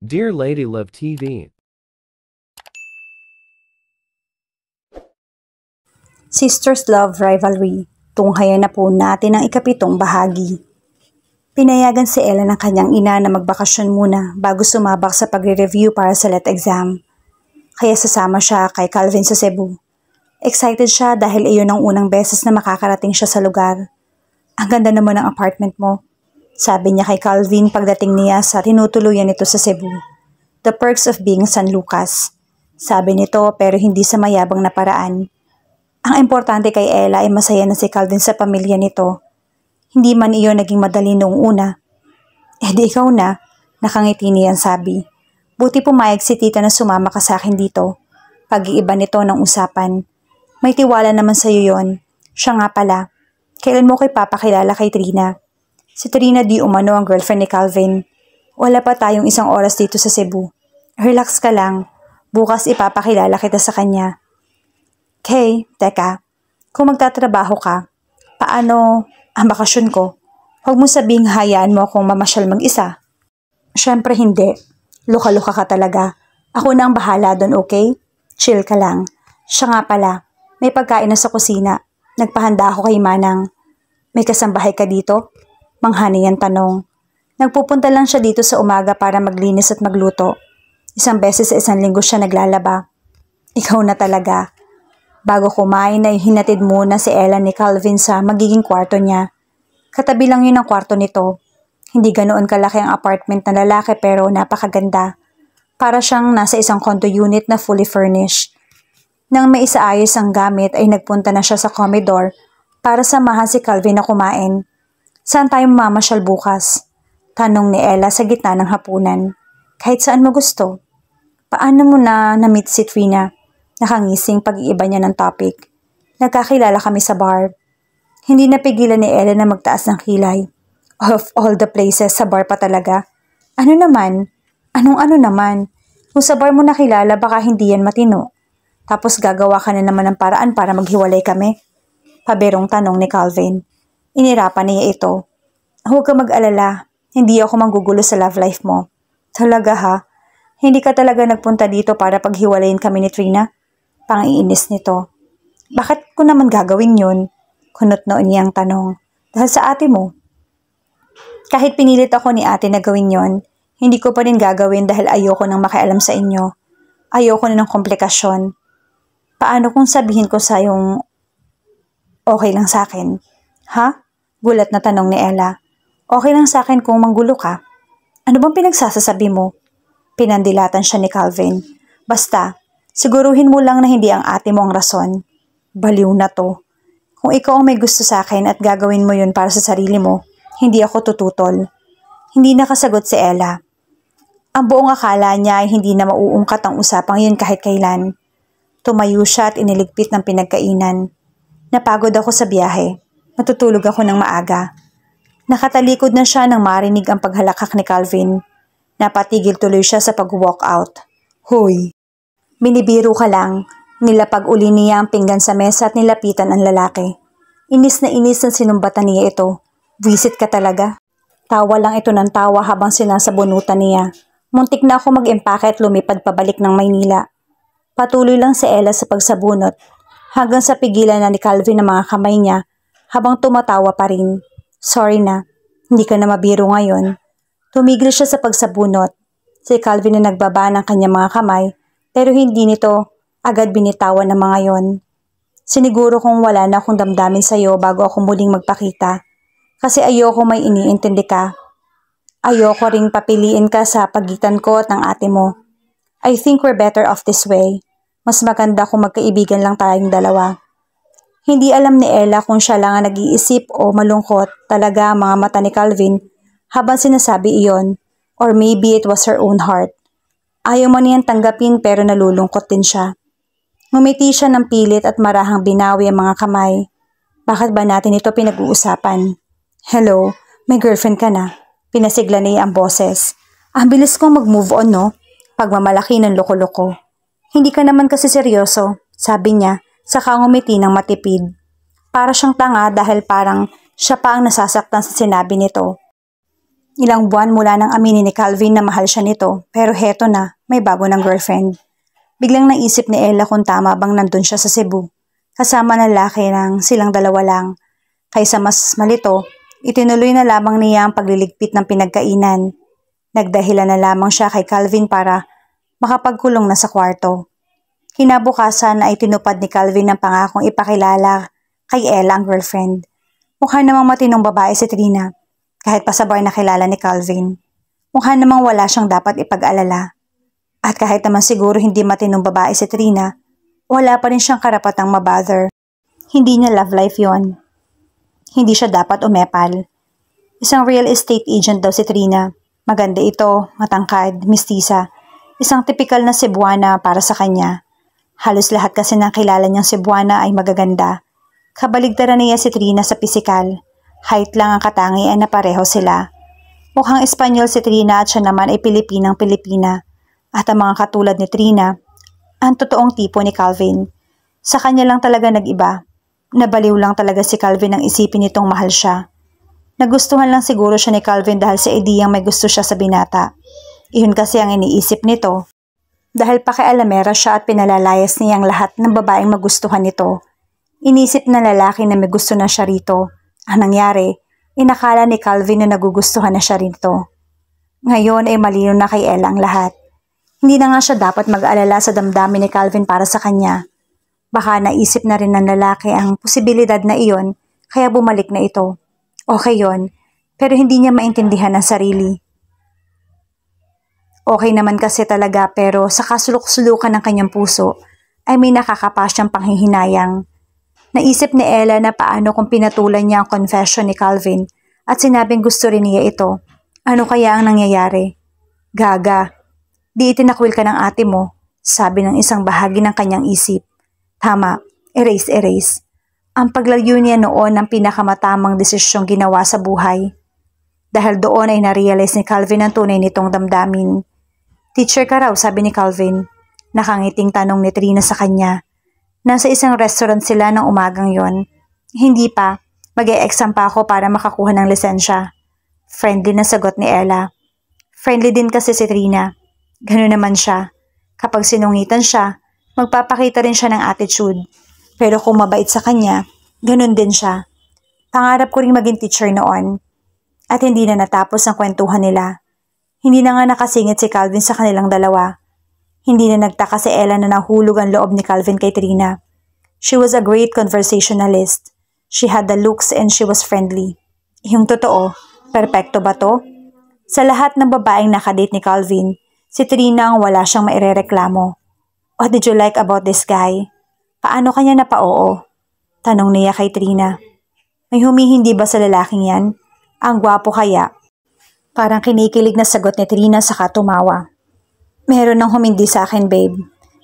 Dear Lady Love TV. Sisters Love Rivalry, tunghayan na po natin ang ikapitong bahagi. Pinayagan si Ella ng kanyang ina na magbakasyon muna bago sumabak sa pagre-review para sa LET exam. Kaya sasama siya kay Calvin sa Cebu. Excited siya dahil iyon ang unang beses na makakarating siya sa lugar. Ang ganda naman ng apartment mo, sabi niya kay Calvin pagdating niya sa tinutuluyan nito sa Cebu. The perks of being San Lucas, sabi nito pero hindi sa mayabang na paraan. Ang importante kay Ella ay masaya na si Calvin sa pamilya nito. Hindi man iyon naging madali noong una. Di ikaw na, nakangiti niya sabi. Buti pumayag si tita na sumama ka sa akin dito. Pag-iiba nito ng usapan. May tiwala naman sa'yo yon. Siya nga pala. Kailan mo kay papakilala kay Trina? Si Trina di umano ang girlfriend ni Calvin. Wala pa tayong isang oras dito sa Cebu. Relax ka lang. Bukas ipapakilala kita sa kanya. Okay, teka. Kung magtatrabaho ka, paano ang bakasyon ko? Huwag mo sabihing hayaan mo akong mamasyal mag-isa. Syempre hindi. Luka-luka ka talaga. Ako na ang bahala doon, okay? Chill ka lang. Siya nga pala, may pagkain na sa kusina. Nagpahanda ako kay Manang. May kasambahay ka dito? Manghani ang tanong. Nagpupunta lang siya dito sa umaga para maglinis at magluto. Isang beses sa isang linggo siya naglalaba. Ikaw na talaga. Bago kumain ay hinatid muna si Ella ni Calvin sa magiging kwarto niya. Katabi lang yun ang kwarto nito. Hindi ganoon kalaki ang apartment na lalaki pero napakaganda. Para siyang nasa isang condo unit na fully furnished. Nang maisaayos ang gamit ay nagpunta na siya sa comedor para samahan si Calvin na kumain. Saan tayo mamasyal bukas? Tanong ni Ella sa gitna ng hapunan. Kahit saan mo gusto. Paano mo na-meet si Trina? Nakangising pag-iiba niya ng topic. Nagkakilala kami sa bar. Hindi napigilan ni Ella na magtaas ng kilay. Of all the places, sa bar pa talaga. Ano naman? Anong naman? Kung sa bar mo nakilala, baka hindi yan matino. Tapos gagawa ka na naman ng paraan para maghiwalay kami? Pabirong tanong ni Calvin. Inirapan niya ito. Huwag ka mag-alala. Hindi ako manggugulo sa love life mo. Talaga ha? Hindi ka talaga nagpunta dito para paghiwalayin kami ni Trina? Pang-iinis nito. Bakit ko naman gagawin yun? Kunot noon niyang tanong. Dahil sa ate mo. Kahit pinilit ako ni ate na gawin yon, hindi ko pa rin gagawin dahil ayoko nang makialam sa inyo. Ayoko na ng komplikasyon. Paano kung sabihin ko sa yung okay lang sa akin? Ha? Gulat na tanong ni Ella. Okay lang sa akin kung manggulo ka. Ano bang pinagsasasabi mo? Pinandilatan siya ni Calvin. Basta, siguruhin mo lang na hindi ang ate mo ang rason. Baliw na to. Kung ikaw ang may gusto sa akin at gagawin mo yun para sa sarili mo, hindi ako tututol. Hindi nakasagot si Ella. Ang buong akala niya ay hindi na mauungkat ang usapang yun kahit kailan. Tumayo siya at iniligpit ng pinagkainan. Napagod ako sa biyahe. Matutulog ako ng maaga. Nakatalikod na siya nang marinig ang paghalakak ni Calvin. Napatigil tuloy siya sa pag-walk out. Hoy! Binibiro ka lang. Nilapag uli niya ang pinggan sa mesa at nilapitan ang lalaki. Inis na inis ang sinumbatan niya ito. Visit ka talaga. Tawa lang ito ng tawa habang sinasabunutan niya. Muntik na ako mag-empake at lumipad pabalik ng Maynila. Patuloy lang si Ella sa pagsabunot hanggang sa pigilan na ni Calvin ang mga kamay niya habang tumatawa pa rin. Sorry na, hindi ka na mabiro ngayon. Tumigil siya sa pagsabunot. Si Calvin na nagbaba ng kanyang mga kamay pero hindi nito agad binitawan ng mga yon. Siniguro kong wala na akong damdamin sa iyo bago ako muling magpakita. Kasi ayoko may iniintindi ka. Ayoko ring papiliin ka sa pagitan ko at ng ate mo. I think we're better off this way. Mas maganda kung magkaibigan lang tayong dalawa. Hindi alam ni Ella kung siya lang ang nag-iisip o malungkot talaga ang mga mata ni Calvin habang sinasabi iyon, or maybe it was her own heart. Ayaw mo niyang tanggapin pero nalulungkot din siya. Ngumiti siya ng pilit at marahang binawi ang mga kamay. Bakit ba natin ito pinag-uusapan? Hello, may girlfriend ka na. Pinasigla niya ang boses. Ang bilis kong mag-move on, no? Pagmamalaki ng loko-loko. Hindi ka naman kasi seryoso, sabi niya, saka ngumiti ng matipid. Para siyang tanga dahil parang siya pa ang nasasaktan sa sinabi nito. Ilang buwan mula nang aminin ni Calvin na mahal siya nito, pero heto na, may bago ng girlfriend. Biglang naisip ni Ella kung tama bang nandun siya sa Cebu. Kasama ng lalaki ng silang dalawa lang. Kaysa mas malito, itinuloy na lamang niya ang pagliligpit ng pinagkainan. Nagdahilan na lamang siya kay Calvin para makapagkulong na sa kwarto. Kinabukasan ay tinupad ni Calvin ang pangakong ipakilala kay Ella ang girlfriend. Mukha namang matinong babae si Trina, kahit pa sa bar nakilala ni Calvin. Mukha namang wala siyang dapat ipag-alala. At kahit naman siguro hindi matinong babae si Trina, wala pa rin siyang karapatang mabother. Hindi niya love life yon. Hindi siya dapat umepal. Isang real estate agent daw si Trina. Maganda ito, matangkad, mistisa. Isang tipikal na Cebuana para sa kanya. Halos lahat kasi ng kilala niyang Cebuana ay magaganda. Kabaligtaran niya si Trina sa pisikal. Height lang ang katangian na pareho sila. Mukhang Espanyol si Trina at siya naman ay Pilipinang-Pilipina. At ang mga katulad ni Trina, ang totoong tipo ni Calvin. Sa kanya lang talaga nag-iba. Nabaliw lang talaga si Calvin ang isipin nitong mahal siya. Nagustuhan lang siguro siya ni Calvin dahil sa ideyang may gusto siya sa binata. Iyon kasi ang iniisip nito. Dahil pakialamera siya at pinalalayas niya ang lahat ng babaeng magustuhan nito. Inisip na lalaki na may gusto na siya rito. Ang nangyari, inakala ni Calvin na nagugustuhan na siya rito. Ngayon ay malino na kay Ella ang lahat. Hindi na nga siya dapat mag-alala sa damdamin ni Calvin para sa kanya. Baka naisip na rin ng lalaki ang posibilidad na iyon, kaya bumalik na ito. Okay yon, pero hindi niya maintindihan ang sarili. Okay naman kasi talaga pero sa kasulok-sulukan ng kanyang puso ay may nakakapa siyang panghihinayang. Naisip ni Ella na paano kung pinatulan niya ang confession ni Calvin at sinabing gusto rin niya ito. Ano kaya ang nangyayari? Gaga, di itinakwil ka ng ate mo, sabi ng isang bahagi ng kanyang isip. Tama, erase. Ang paglayo niya noon ang pinakamatamang desisyong ginawa sa buhay. Dahil doon ay narealize ni Calvin ang tunay nitong damdamin. Teacher ka raw, sabi ni Calvin. Nakangiting tanong ni Trina sa kanya. Nasa isang restaurant sila ng umagang yon. Hindi pa, mag-e-exam pa ako para makakuha ng lisensya. Friendly na sagot ni Ella. Friendly din kasi si Trina. Gano'n naman siya. Kapag sinungitan siya, magpapakita rin siya ng attitude. Pero kung mabait sa kanya, gano'n din siya. Pangarap ko rin maging teacher noon. At hindi na natapos ang kwentuhan nila. Hindi na nga nakasingit si Calvin sa kanilang dalawa. Hindi na nagtaka si Ella na nahulog ang loob ni Calvin kay Trina. She was a great conversationalist. She had the looks and she was friendly. Yung totoo, perpekto ba to? Sa lahat ng babaeng nakadate ni Calvin, si Trina ang wala siyang mairereklamo. What did you like about this guy? Paano kanya napa-oo? Tanong niya kay Trina. May humihindi ba sa lalaking yan? Ang gwapo kaya? Parang kinikilig na sagot ni Trina saka tumawa. Meron nang humindi sa akin, babe.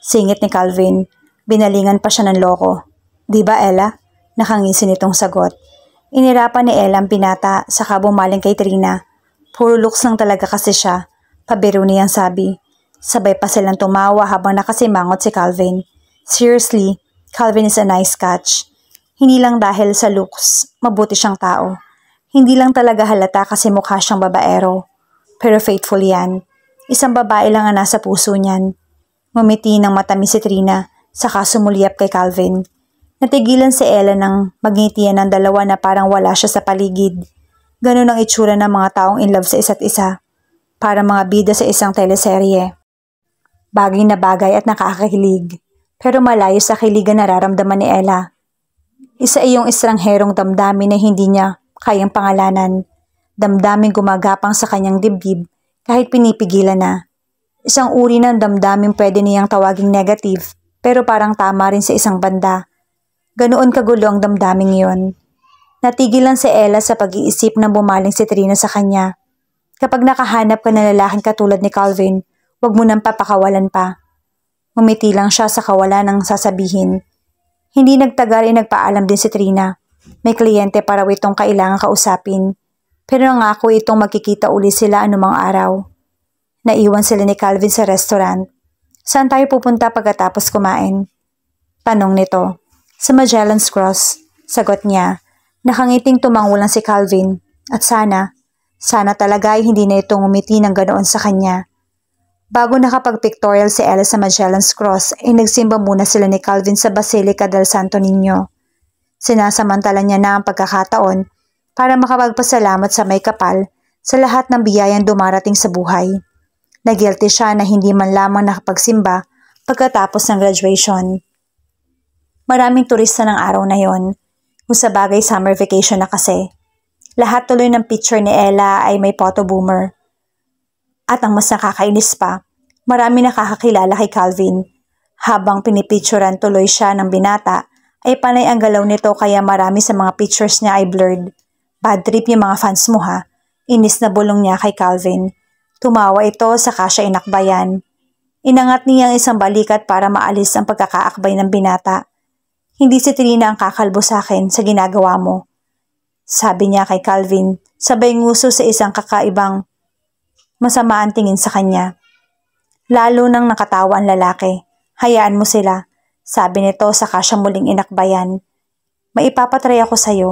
Singit ni Calvin. Binalingan pa siya ng loko. Di ba, Ella? Nakangisi nitong sagot. Inirapan ni Ella ang binata saka bumaling kay Trina. Puro looks lang talaga kasi siya. Pabiro niyang sabi. Sabay pa silang tumawa habang nakasimangot si Calvin. Seriously, Calvin is a nice catch. Hindi lang dahil sa looks, mabuti siyang tao. Hindi lang talaga halata kasi mukha siyang babaero. Pero faithful yan. Isang babae lang ang nasa puso niyan. Ngumiti ng matamis si Trina, saka sumulyap kay Calvin. Natigilan si Ella ng magngitian ng dalawa na parang wala siya sa paligid. Ganun ang itsura ng mga taong in love sa isa't isa. Para mga bida sa isang teleserye. Bagay na bagay at nakakakilig. Pero malayo sa kiligan nararamdaman ni Ella. Isa iyong estrangherong damdamin na hindi niya kayang pangalanan. Damdaming gumagapang sa kanyang dibdib kahit pinipigilan na. Isang uri ng damdamin pwede niyang tawaging negative pero parang tama rin sa isang banda. Ganoon kagulo ang damdaming yon. Natigilan si Ella sa pag-iisip na bumaling si Trina sa kanya. Kapag nakahanap ka ng lalaking katulad ni Calvin, huwag mo nang papakawalan pa. Ngumiti lang siya sa kawalan ng sasabihin. Hindi nagtagal ay nagpaalam din si Trina. May kliyente para itong kailangan kausapin. Pero nangako itong magkikita uli sila anumang araw. Naiwan sila ni Calvin sa restaurant. Saan tayo pupunta pagkatapos kumain? Tanong nito. Sa Magellan's Cross, sagot niya. Nakangiting tumango lang si Calvin. At sana Sana talaga ay hindi na ito ngumiti ng ganoon sa kanya. Bago nakapag-pictorial si Ella sa Magellan's Cross, ay nagsimba muna sila ni Calvin sa Basilica del Santo Niño. Sinasamantala niya na ang pagkakataon para makapagpasalamat sa may kapal sa lahat ng biyayang dumarating sa buhay. Nagilty siya na hindi man lamang nakapagsimba pagkatapos ng graduation. Maraming turista ng araw na yon, kung sa bagay summer vacation na kasi. Lahat tuloy ng picture ni Ella ay may photo boomer. At ang mas nakakainis pa, marami nakakakilala kay Calvin. Habang pinipicturan tuloy siya ng binata, ay panay ang galaw nito kaya marami sa mga pictures niya ay blurred. Bad trip yung mga fans mo ha. Inis na bulong niya kay Calvin. Tumawa ito saka siya inakbayan. Inangat niya ang isang balikat para maalis ang pagkakaakbay ng binata. Hindi si Trina ang kakalbo sa akin sa ginagawa mo, sabi niya kay Calvin, sabay nguso sa isang kakaibang masama ang tingin sa kanya. Lalo nang nakatawa ang lalaki. Hayaan mo sila, sabi nito saka siya muling inakbayan. Maipapatry ako sa'yo.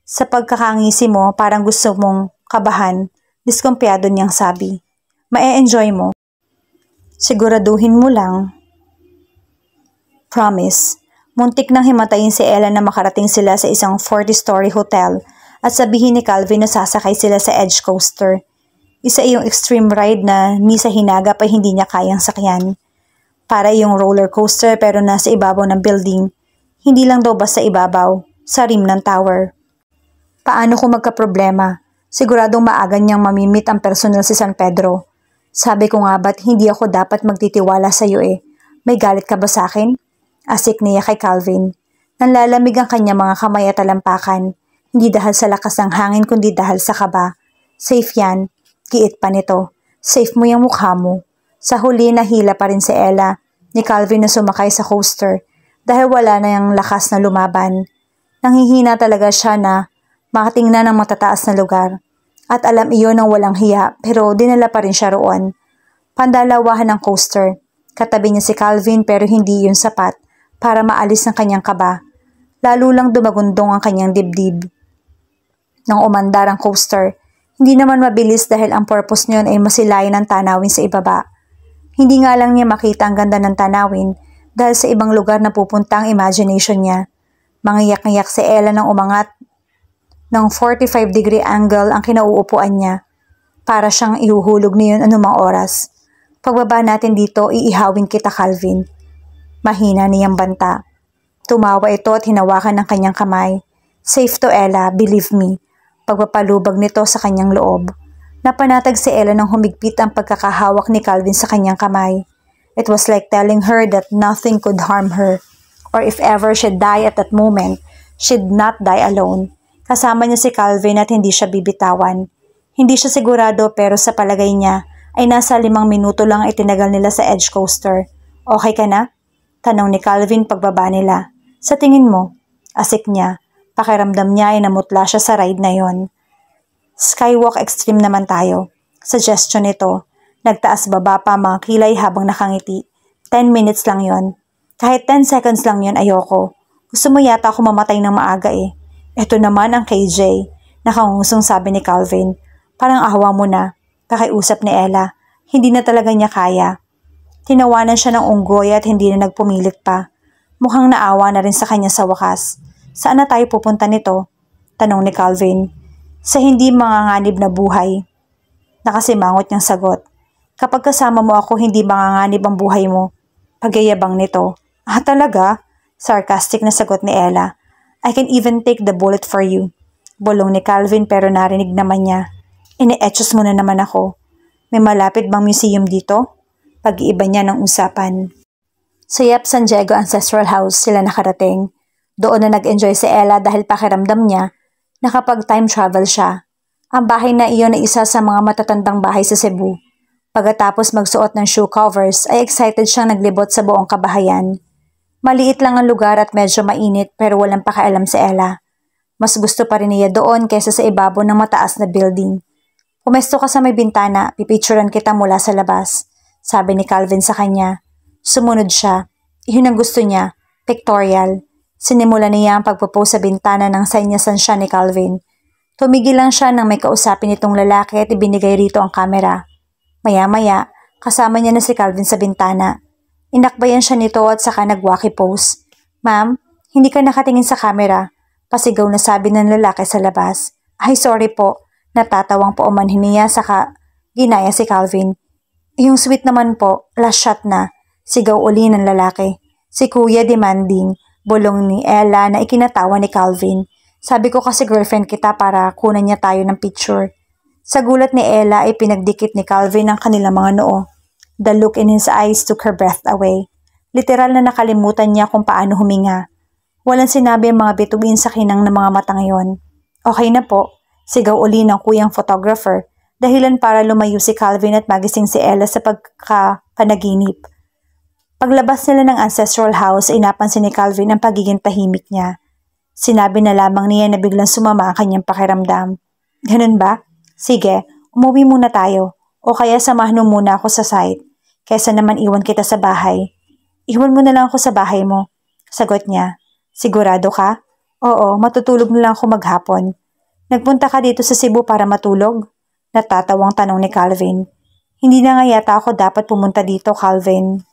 Sa pagkakangisi mo parang gusto mong kabahan, diskumpiyado niyang sabi. Mae-enjoy mo. Siguraduhin mo lang. Promise. Muntik nang himatayin si Ella na makarating sila sa isang 40-story hotel at sabihin ni Calvin na sasakay sila sa Edge Coaster. Isa iyong extreme ride na ni sa hinaga pa hindi niya kayang sakyan. Para iyong roller coaster pero nasa ibabaw ng building. Hindi lang daw basta ibabaw, sa rim ng tower. Paano kung magkaproblema? Siguradong maaga niyang mamimit ang personal si San Pedro. Sabi ko nga ba't hindi ako dapat magtitiwala sa iyo eh. May galit ka ba sa akin? Asik niya kay Calvin. Nanlalamig ang kanya mga kamay at talampakan. Hindi dahil sa lakas ng hangin kundi dahil sa kaba. Safe yan. Kiit pa nito. Safe mo yung mukha mo. Sa huli nahila pa rin si Ella ni Calvin na sumakay sa coaster dahil wala na yung lakas na lumaban. Nanghihina talaga siya na makatingnan ng matataas na lugar. At alam iyon ng walang hiya pero dinala pa rin siya roon. Pandalawahan ng coaster. Katabi niya si Calvin pero hindi yun sapat para maalis ang kanyang kaba. Lalo lang dumagundong ang kanyang dibdib. Nang umandar ang coaster, hindi naman mabilis dahil ang purpose niyon ay masilayan ang tanawin sa ibaba. Hindi nga lang niya makita ang ganda ng tanawin dahil sa ibang lugar na pupunta ang imagination niya. Mangiyak-ngiyak si Ella nang umangat ng 45-degree angle ang kinauupuan niya. Para siyang ihuhulog niyon anumang oras. Pagbaba natin dito, iihawin kita, Calvin. Mahina niyang banta. Tumawa ito at hinawakan ng kanyang kamay. Safe to, Ella, believe me. Pagpapalubag nito sa kanyang loob. Napanatag si Ella nang humigpit ang pagkakahawak ni Calvin sa kanyang kamay. It was like telling her that nothing could harm her. Or if ever she'd die at that moment, she'd not die alone. Kasama niya si Calvin at hindi siya bibitawan. Hindi siya sigurado pero sa palagay niya ay nasa 5 minuto lang itinagal nila sa Edge Coaster. Okay ka na? Tanong ni Calvin pagbaba nila. Sa tingin mo? Asik niya. Pakiramdam niya ay namutla siya sa ride na yon. Skywalk extreme naman tayo. Suggestion nito. Nagtaas baba pa mga kilay habang nakangiti. 10 minutes lang yon. Kahit 10 seconds lang yon ayoko. Gusto mo yata ako mamatay ng maaga eh. Ito naman ang KJ. Nakangusong sabi ni Calvin. Parang ahawa mo na. Pakiusap ni Ella. Hindi na talaga niya kaya. Tinawanan siya ng unggoy at hindi na nagpumilit pa. Mukhang naawa na rin sa kanya sa wakas. Saan na tayo pupunta nito? Tanong ni Calvin. Sa hindi manganganib na buhay. Nakasimangot niyang sagot. Kapag kasama mo ako, hindi manganganib ang buhay mo. Pagyayabang nito. Ah, talaga? Sarcastic na sagot ni Ella. I can even take the bullet for you. Bulong ni Calvin pero narinig naman niya. Ine-etchos mo na naman ako. May malapit bang museum dito? Pag-iiba niya ng usapan. Sa Yep San Diego Ancestral House sila nakarating. Doon na nag-enjoy si Ella dahil pakiramdam niya na kapag time travel siya. Ang bahay na iyon ay isa sa mga matatandang bahay sa Cebu. Pagkatapos magsuot ng shoe covers ay excited siyang naglibot sa buong kabahayan. Maliit lang ang lugar at medyo mainit pero walang pakialam si Ella. Mas gusto pa rin niya doon kaysa sa ibabaw ng mataas na building. Pumesto ka sa may bintana, pipicturan kita mula sa labas, sabi ni Calvin sa kanya. Sumunod siya. Iyon ang gusto niya, pictorial. Sinimula niya ang pagpo-pose sa bintana ng sinyasan siya ni Calvin. Tumigil lang siya nang may kausapin itong lalaki at ibinigay rito ang kamera. Maya-maya, kasama niya na si Calvin sa bintana. Inakbayan siya nito at saka nag-walkie pose. Ma'am, hindi ka nakatingin sa camera. Pasigaw na sabi ng lalaki sa labas. Ay, sorry po. Natatawang po umanhin niya saka ginaya si Calvin. Yung sweet naman po, last shot na. Sigaw uli ng lalaki. Si Kuya demanding, bulong ni Ella na ikinatawa ni Calvin. Sabi ko kasi girlfriend kita para kunan niya tayo ng picture. Sa gulat ni Ella ay pinagdikit ni Calvin ang kanilang mga noo. The look in his eyes took her breath away. Literal na nakalimutan niya kung paano huminga. Walang sinabi ang mga bituin sa kinang ng mga mata ngayon. Okay na po, sigaw uli ng kuyang photographer, dahilan para lumayo si Calvin at magising si Ella sa pagkapanaginip. Paglabas nila ng ancestral house ay napansin ni Calvin ang pagiging tahimik niya. Sinabi na lamang niya na biglang sumama ang kanyang pakiramdam. Ganun ba? Sige, umuwi muna tayo. O kaya samahan mo muna ako sa site. Kesa naman iwan kita sa bahay. Iwan mo na lang ako sa bahay mo. Sagot niya. Sigurado ka? Oo, matutulog na lang ako maghapon. Nagpunta ka dito sa Cebu para matulog? Natatawang tanong ni Calvin. Hindi na nga yata ako dapat pumunta dito, Calvin.